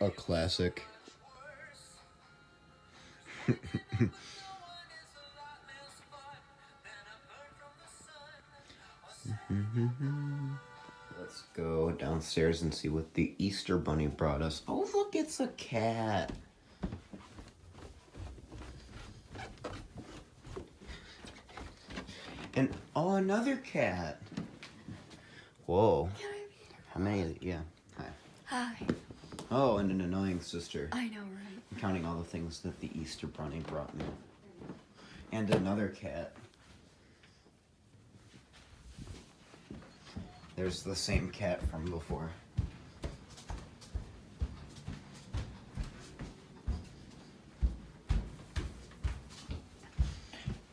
A classic. Let's go downstairs and see what the Easter Bunny brought us. Oh, look, it's a cat. And oh, another cat. Whoa. How many? Yeah. Hi. Hi. Oh, and an annoying sister. I know, right? I'm counting all the things that the Easter Bunny brought me. And another cat. There's the same cat from before.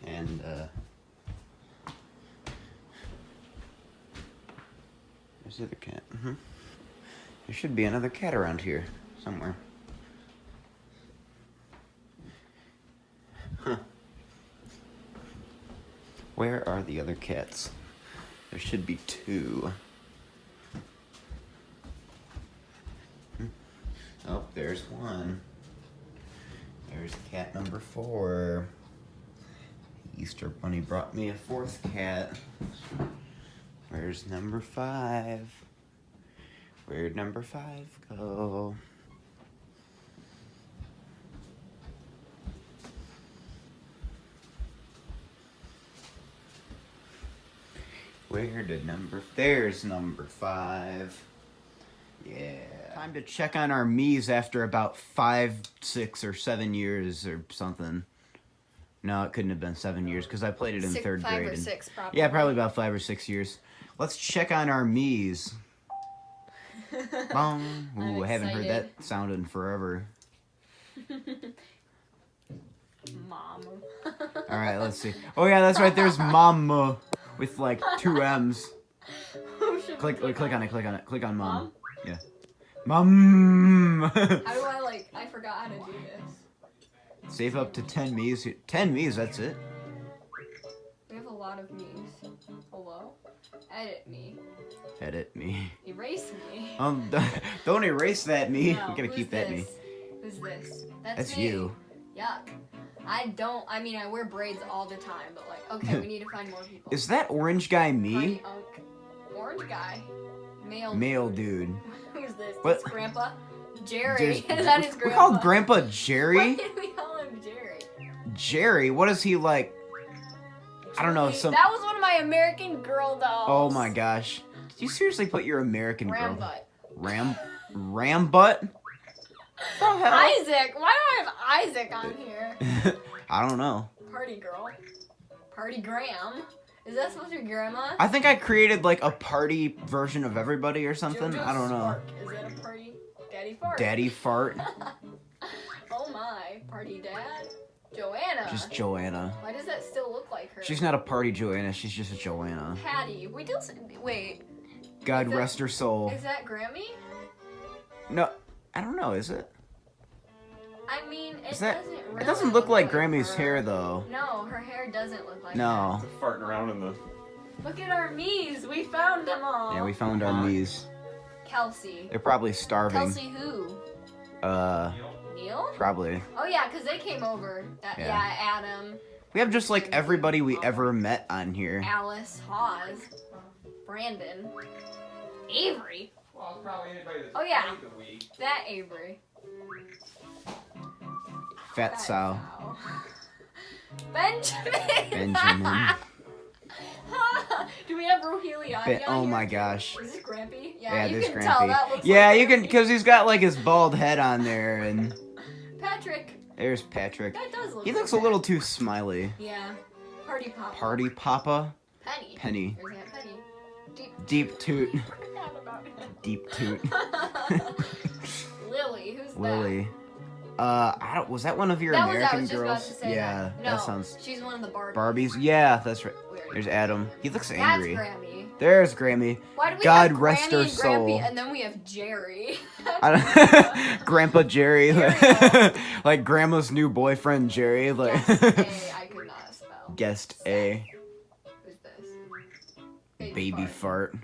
And, there's the other cat. Mm-hmm. There should be another cat around here somewhere. Huh. Where are the other cats? There should be two. Oh, there's one. There's cat number 4. Easter Bunny brought me a 4th cat. Where's number 5? Where'd number 5 go? Where did there's number 5. Yeah. Time to check on our Miis after about 5, 6, or 7 years or something. No, it couldn't have been 7 years because I played it in 3rd grade. 5 or 6, probably. Yeah, probably about 5 or 6 years. Let's check on our Miis. Bong. Ooh, I haven't heard that sound in forever. Mom. All right, let's see. Oh yeah, that's right. There's Mama with like 2 M's. Click on it. Click on Mom. Yeah. Mom. How do I forgot how to do this. Save up to 10 Miis. 10 Miis, that's it. We have a lot of Miis. Hello? Edit me. Edit me. Erase me. Don't erase that me. No, You gotta keep that me. Who's this? That's me. you. Yuck. I wear braids all the time, but okay, we need to find more people. Is that orange guy me? Orange guy? Male dude. Who's this? What? This Grandpa? Jerry. Is that his grandpa? We called Grandpa Jerry? Why did we call him Jerry? Jerry? What is he like? I don't know. That was one of my American Girl dolls. Oh my gosh. Did you seriously put your American Girl? Rambutt. Rambutt? Isaac. Why do I have Isaac on here? I don't know. Party girl. Party Graham. Is that supposed to be grandma? I think I created like a party version of everybody or something. JoJo I don't know. Spark. Is that a party? Daddy fart. Daddy fart. Oh my. Party dad. Joanna. Just Joanna. Why does that still look like her? She's not a party Joanna. She's just a Joanna. Patty. Wait. God rest her soul. Is that Grammy? No, I don't know. Is it? I mean, it doesn't look like Grammy's hair though. No, her hair doesn't look like No. that. Farting around in the... Look at our Miis. We found them all. Yeah, we found our Miis. Kelsey. They're probably starving. Kelsey who? Neil? Probably. Oh yeah, because they came over. Yeah, Adam. We have just like everybody we ever met on here. Alice, Hawes, Brandon, Avery. Well, probably anybody that's Oh yeah, played the week. that Avery. Fat Sow. Benjamin. Benjamin. Do we have Roheliani on Oh here? my gosh. Is this Grampy? Yeah, you this can Grampy. tell that looks Yeah, like you can, because he's got like his bald head on there, and Patrick. there's Patrick. That does look He looks like a little too smiley. Yeah. Party Papa. Party Papa. Penny. Penny. There's Aunt Penny. Deep toot. Forgot about him. Deep toot. Lily. Who's Lily. Was that one of your that? American I was just girls? about to say Yeah, that. No, that sounds. she's one of the Barbies. Barbies? Yeah, that's right. Weird. There's Adam. He looks angry. That's Grammy. There's Grammy. Why do we God have rest Granny her and soul. Grampy, and then we have Jerry? Grandpa Jerry. Jerry. Like grandma's new boyfriend Jerry. Like Guest A, I could not spell. Guest A. Who's this? Baby fart.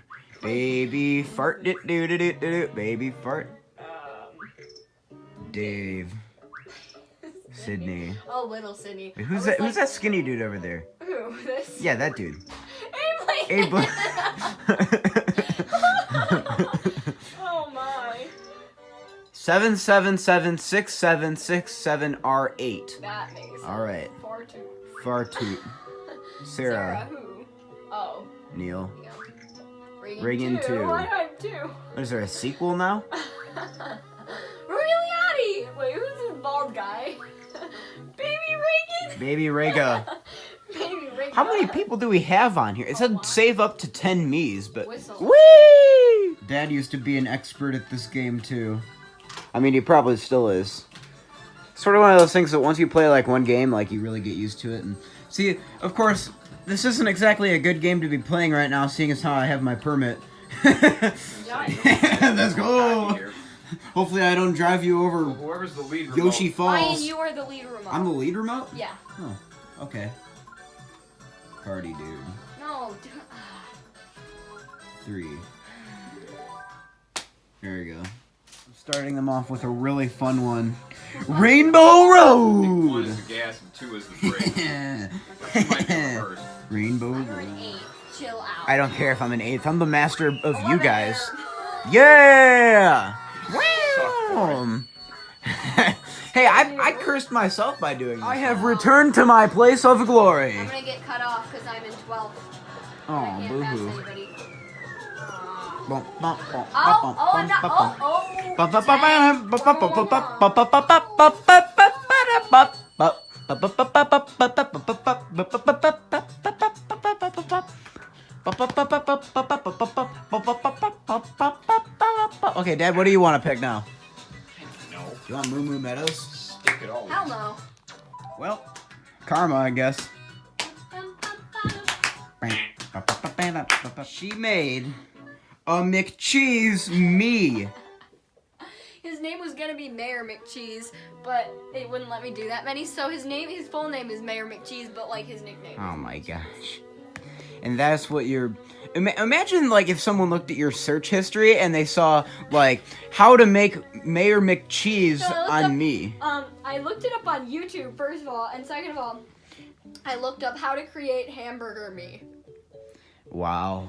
Baby fart. Do. Baby fart. Dave. Sydney. Oh, little Sydney. Wait, who's that? Who's that skinny dude over there? Who? This? Yeah, that dude. Abe. Abe. Oh my. 7776767R8. That makes sense. All right. Far too. Fartoot. Sarah. who? Oh. Neil. Yeah. Reagan 2. Why do I have 2? Is there a sequel now? Royaliati! Wait, who's this bald guy? Baby Reagan? Baby Rega. Baby Reagan. How many people do we have on here? It said save up to 10 me's, but... Whistle. Whee! Dad used to be an expert at this game, too. I mean, he probably still is. Sort of one of those things that once you play, like, one game, like, you really get used to it. And see, of course, this isn't exactly a good game to be playing right now, seeing as how I have my permit. Let's go! Hopefully I don't drive you over Whoever's the lead remote. Yoshi Falls. Ryan, you are the lead remote. I'm the lead remote? Yeah. Oh, okay. Party dude. No. 3. There we go. I'm starting them off with a really fun one. Rainbow One Road! is the gas and 2 is the brake. Yeah. You might be the first. Rainbow You're Road. an 8. Chill out. I don't care if I'm an 8th. I'm the master of you 11. guys. Yeah! Wham! Hey, I cursed myself by doing this. I have returned to my place of glory. I'm gonna get cut off because I'm in 12th. Oh, I can't pass boo-hoo. anybody. Bum, bum, bum, Oh, oh, no, oh, oh. bum, bum, bum, bum, bum, bum, bum, bum, bum, bum, bum, Okay, Dad, what do you want to pick now? No. You want Moo Moo Meadows? Stick it all. Hell no. Well, karma, I guess. She made a McCheese me. His name was gonna be Mayor McCheese, but they wouldn't let me do that many. So his full name is Mayor McCheese, but like his nickname. Oh my gosh. And that's what you're... Imagine, like, if someone looked at your search history and they saw, like, how to make Mayor McCheese So I looked on up- me. I looked it up on YouTube, first of all, and second of all, I looked up how to create hamburger me. Wow.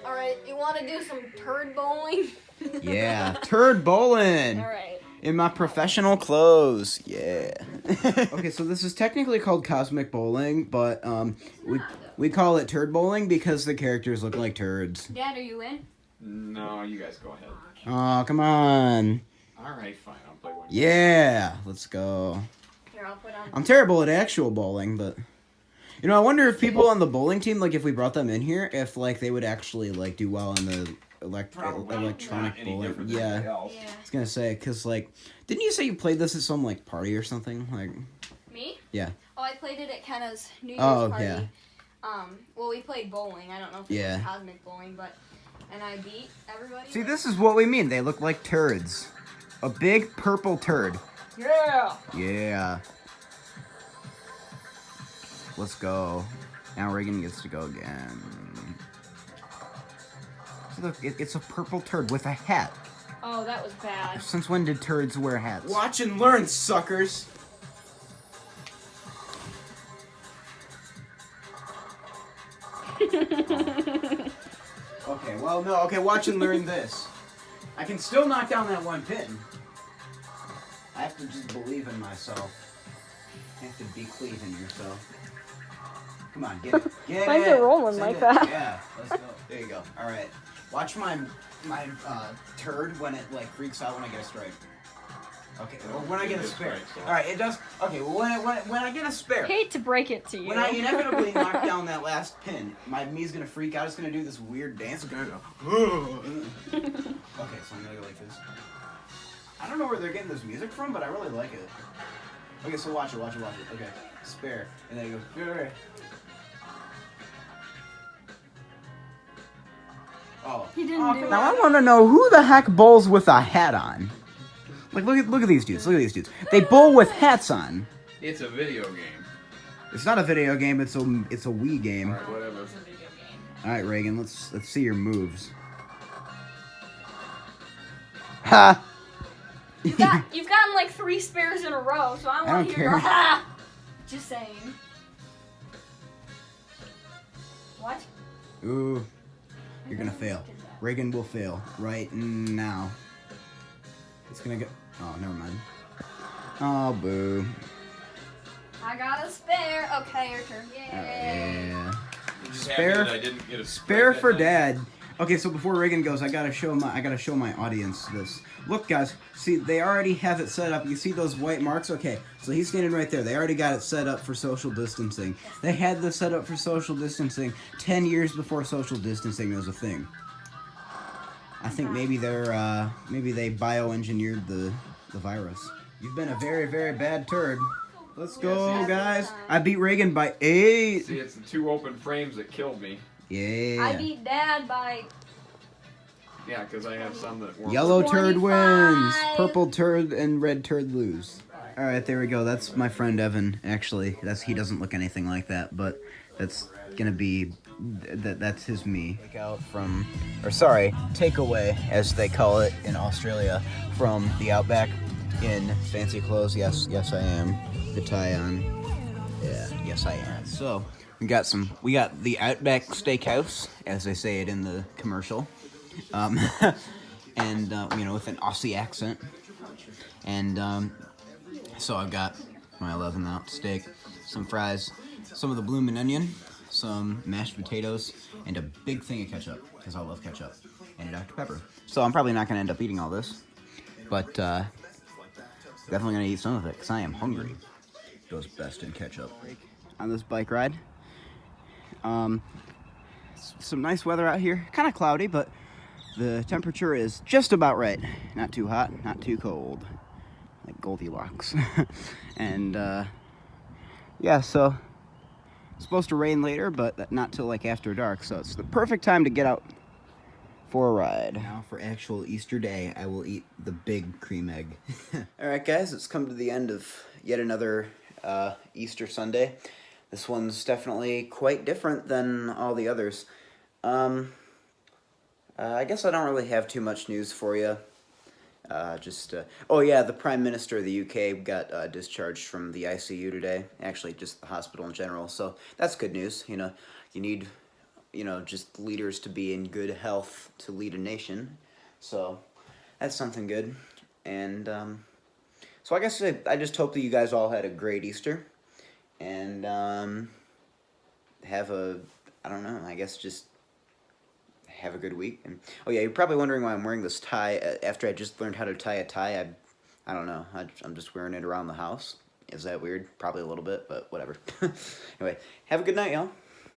Alright, you wanna do some turd bowling? Yeah. Turd bowling. Alright. In my professional clothes. Yeah. Okay, so this is technically called Cosmic Bowling, but we call it Turd Bowling because the characters look like turds. Dad, are you in? No, you guys go ahead. Oh, come on. Alright, fine. I'll play one. Yeah, let's go. Here, I'll put on. I'm terrible at actual bowling, but you know, I wonder if people on the bowling team, like if we brought them in here, if like they would actually like do well in the electronic Not any bowling. different than Yeah. anybody else. Yeah. I was gonna say, cause like, didn't you say you played this at some like party or something? Like, Me? yeah. Oh, I played it at Kenna's New Year's Oh, party. yeah. Well, we played bowling. I don't know if it Yeah. was cosmic bowling, but and I beat everybody. See, this is what we mean. They look like turds. A big purple turd. Yeah. Yeah. Let's go. Now Reagan gets to go again. See, look, it's a purple turd with a hat. Oh, that was bad. Since when did turds wear hats? Watch and learn, suckers. Okay, well, no, okay, watch and learn this. I can still knock down that one pin. I have to just believe in myself. You have to be cleaving yourself. Come on, get it. Get Why is it. it rolling Send like it. that? Yeah, let's go. There you go. All right. Watch my turd when it, like, freaks out when I get a strike. Okay, or when I get a spare. All right, it does. Okay, well, when I get a spare. Hate to break it to you. When I inevitably knock down that last pin, my me's gonna freak out. It's gonna do this weird dance. It's gonna go. Okay, so I'm gonna go like this. I don't know where they're getting this music from, but I really like it. Okay, so watch it. Okay, spare, and then it goes. Spare. Oh. He didn't do Now I it. want to know who the heck bowls with a hat on. Like, look at these dudes. Look at these dudes. They bowl with hats on. It's a video game. It's not a video game. It's a Wii game. Alright, whatever. It's a video game. All right, Reagan. Let's see your moves. Ha! You've gotten like 3 spares in a row, so I I want don't to hear your care. ha. Just saying. What? Ooh, you're gonna fail. What is that? Reagan will fail right now. It's gonna go. Oh, never mind. Oh, boo. I got a spare. Okay, your turn. Yay. Yeah. You just Spare- happy that I didn't get a Spare spread for that night? Dad. Okay, so before Reagan goes, I gotta show my audience this. Look, guys, see, they already have it set up. You see those white marks? Okay, so he's standing right there. They already got it set up for social distancing. They had this set up for social distancing 10 years before social distancing was a thing. I think maybe maybe they bioengineered the virus. You've been a very, very bad turd. Let's go, Yeah, see, guys. I beat Reagan by 8. See, it's the 2 open frames that killed me. Yeah. I beat Dad by. Yeah, because I have some that weren't. Yellow turd 25. wins. Purple turd and red turd lose. All right, there we go. That's my friend Evan. Actually, he doesn't look anything like that, but that's gonna be that's his me. Takeout from, or sorry, takeaway as they call it in Australia, from the Outback in fancy clothes. Yes, I am. The tie on. Yeah, yes I am. So we got the Outback Steakhouse, as they say it in the commercial. And with an Aussie accent, and so I've got my 11-ounce steak, some fries, some of the bloomin' onion, some mashed potatoes, and a big thing of ketchup, because I love ketchup, and a Dr. Pepper. So I'm probably not going to end up eating all this, but definitely going to eat some of it, because I am hungry. Goes best in ketchup. On this bike ride, some nice weather out here, kind of cloudy, but the temperature is just about right. Not too hot, not too cold. Like Goldilocks. And, yeah, so it's supposed to rain later, but not till like after dark. So it's the perfect time to get out for a ride. Now for actual Easter day, I will eat the big cream egg. Alright guys, it's come to the end of yet another Easter Sunday. This one's definitely quite different than all the others. I guess I don't really have too much news for you. Oh yeah, the Prime Minister of the UK got discharged from the ICU today. Actually, just the hospital in general. So that's good news. You know, you need, just leaders to be in good health to lead a nation. So that's something good. And so I guess I just hope that you guys all had a great Easter. And have a, I don't know, I guess just have a good week. And oh yeah, you're probably wondering why I'm wearing this tie after I just learned how to tie a tie. I don't know. I'm just wearing it around the house. Is that weird? Probably a little bit, but whatever. Anyway, have a good night, y'all.